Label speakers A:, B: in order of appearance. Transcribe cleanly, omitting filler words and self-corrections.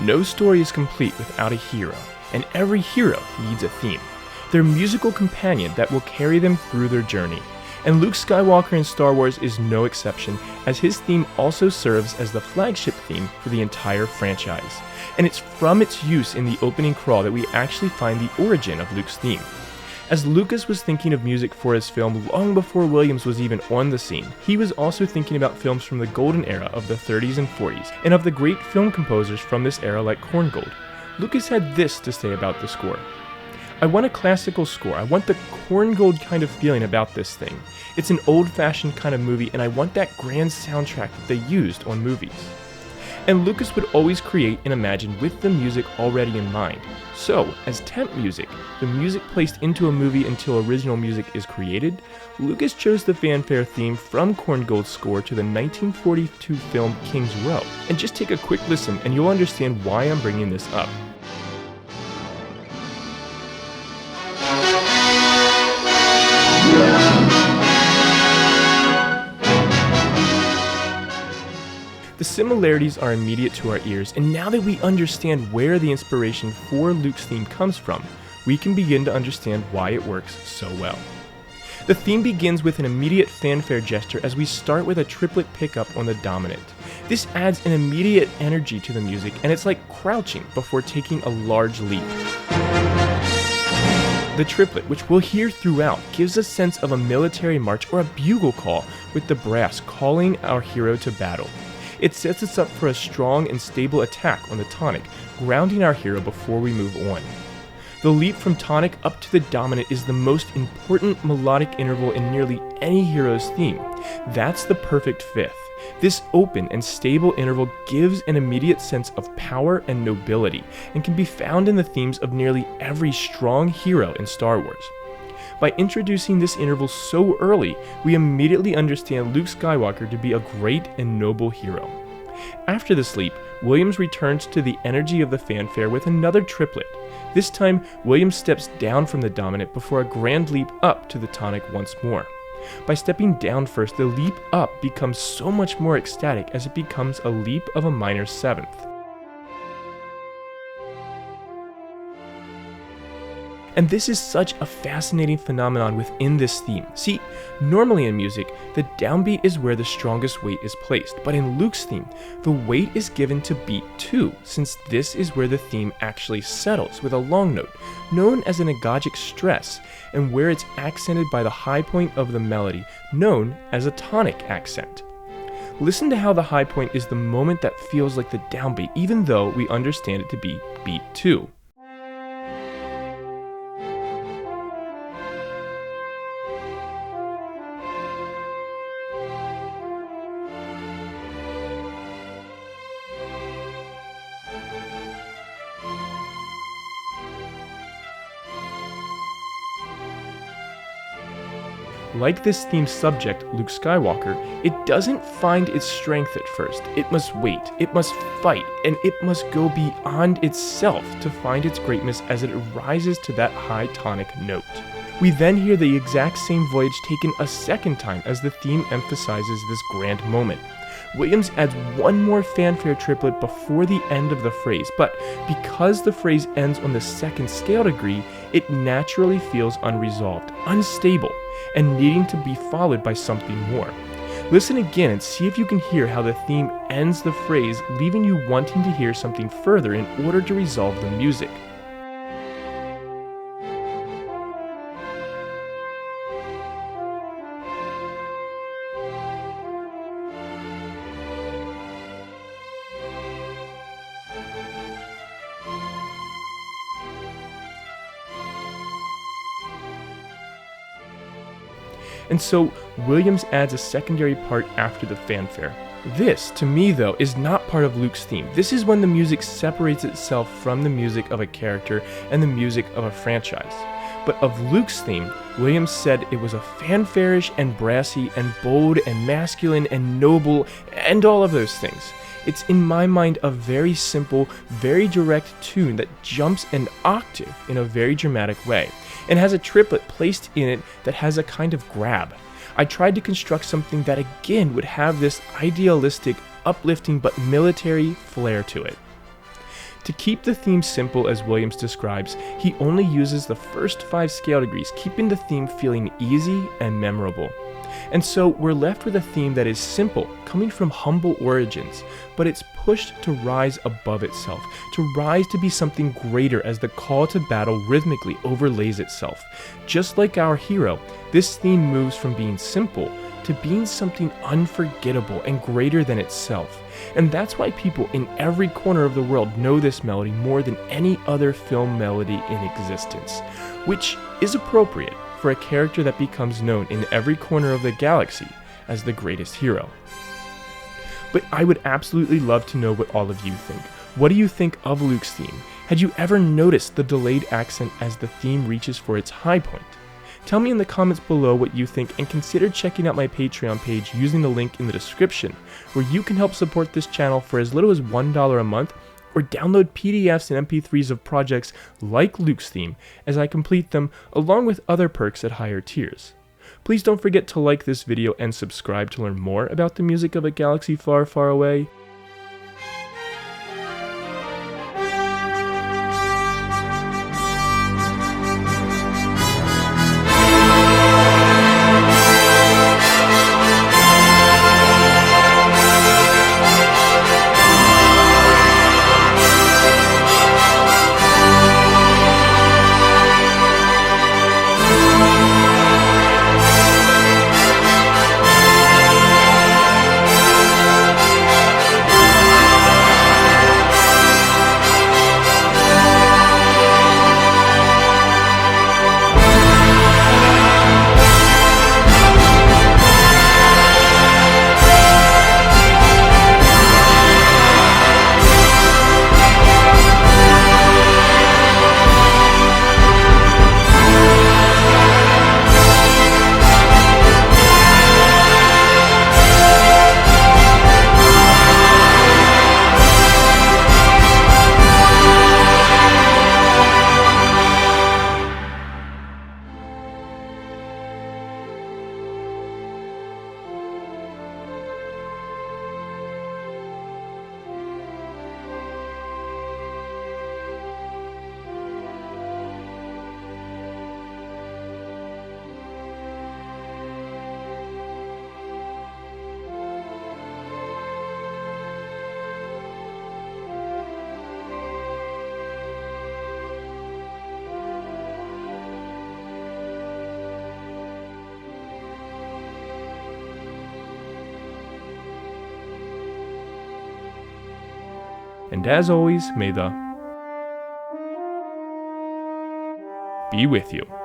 A: No story is complete without a hero, and every hero needs a theme. Their musical companion that will carry them through their journey. And Luke Skywalker in Star Wars is no exception, as his theme also serves as the flagship theme for the entire franchise. And it's from its use in the opening crawl that we actually find the origin of Luke's theme. As Lucas was thinking of music for his film long before Williams was even on the scene, he was also thinking about films from the golden era of the 30s and 40s, and of the great film composers from this era like Korngold. Lucas had this to say about the score. I want a classical score. I want the Korngold kind of feeling about this thing. It's an old-fashioned kind of movie, and I want that grand soundtrack that they used on movies. And Lucas would always create and imagine with the music already in mind. So, as temp music, the music placed into a movie until original music is created, Lucas chose the fanfare theme from Korngold's score to the 1942 film King's Row. And just take a quick listen and you'll understand why I'm bringing this up. The similarities are immediate to our ears, and now that we understand where the inspiration for Luke's theme comes from, we can begin to understand why it works so well. The theme begins with an immediate fanfare gesture as we start with a triplet pickup on the dominant. This adds an immediate energy to the music, and it's like crouching before taking a large leap. The triplet, which we'll hear throughout, gives a sense of a military march or a bugle call, with the brass calling our hero to battle. It sets us up for a strong and stable attack on the tonic, grounding our hero before we move on. The leap from tonic up to the dominant is the most important melodic interval in nearly any hero's theme. That's the perfect fifth. This open and stable interval gives an immediate sense of power and nobility, and can be found in the themes of nearly every strong hero in Star Wars. By introducing this interval so early, we immediately understand Luke Skywalker to be a great and noble hero. After this leap, Williams returns to the energy of the fanfare with another triplet. This time, Williams steps down from the dominant before a grand leap up to the tonic once more. By stepping down first, the leap up becomes so much more ecstatic as it becomes a leap of a minor seventh. And this is such a fascinating phenomenon within this theme. See, normally in music, the downbeat is where the strongest weight is placed, but in Luke's theme, the weight is given to beat 2, since this is where the theme actually settles with a long note, known as an agogic stress, and where it's accented by the high point of the melody, known as a tonic accent. Listen to how the high point is the moment that feels like the downbeat, even though we understand it to be beat 2. Like this theme's subject, Luke Skywalker, it doesn't find its strength at first. It must wait, it must fight, and it must go beyond itself to find its greatness as it rises to that high tonic note. We then hear the exact same voyage taken a second time as the theme emphasizes this grand moment. Williams adds one more fanfare triplet before the end of the phrase, but because the phrase ends on the second scale degree, it naturally feels unresolved, unstable, and needing to be followed by something more. Listen again and see if you can hear how the theme ends the phrase, leaving you wanting to hear something further in order to resolve the music. And so, Williams adds a secondary part after the fanfare. This, to me though, is not part of Luke's theme. This is when the music separates itself from the music of a character and the music of a franchise. But of Luke's theme, Williams said it was a fanfarish and brassy and bold and masculine and noble and all of those things. It's in my mind a very simple, very direct tune that jumps an octave in a very dramatic way, and has a triplet placed in it that has a kind of grab. I tried to construct something that again would have this idealistic, uplifting but military flair to it. To keep the theme simple as Williams describes, he only uses the first 5 scale degrees, keeping the theme feeling easy and memorable. And so we're left with a theme that is simple, coming from humble origins, but it's pushed to rise above itself, to rise to be something greater as the call to battle rhythmically overlays itself. Just like our hero, this theme moves from being simple to being something unforgettable and greater than itself. And that's why people in every corner of the world know this melody more than any other film melody in existence, which is appropriate for a character that becomes known in every corner of the galaxy as the greatest hero. But I would absolutely love to know what all of you think. What do you think of Luke's theme? Had you ever noticed the delayed accent as the theme reaches for its high point? Tell me in the comments below what you think, and consider checking out my Patreon page using the link in the description, where you can help support this channel for as little as $1 a month, or download PDFs and MP3s of projects like Luke's theme as I complete them, along with other perks at higher tiers. Please don't forget to like this video and subscribe to learn more about the music of a galaxy far, far away. And as always, may the be with you.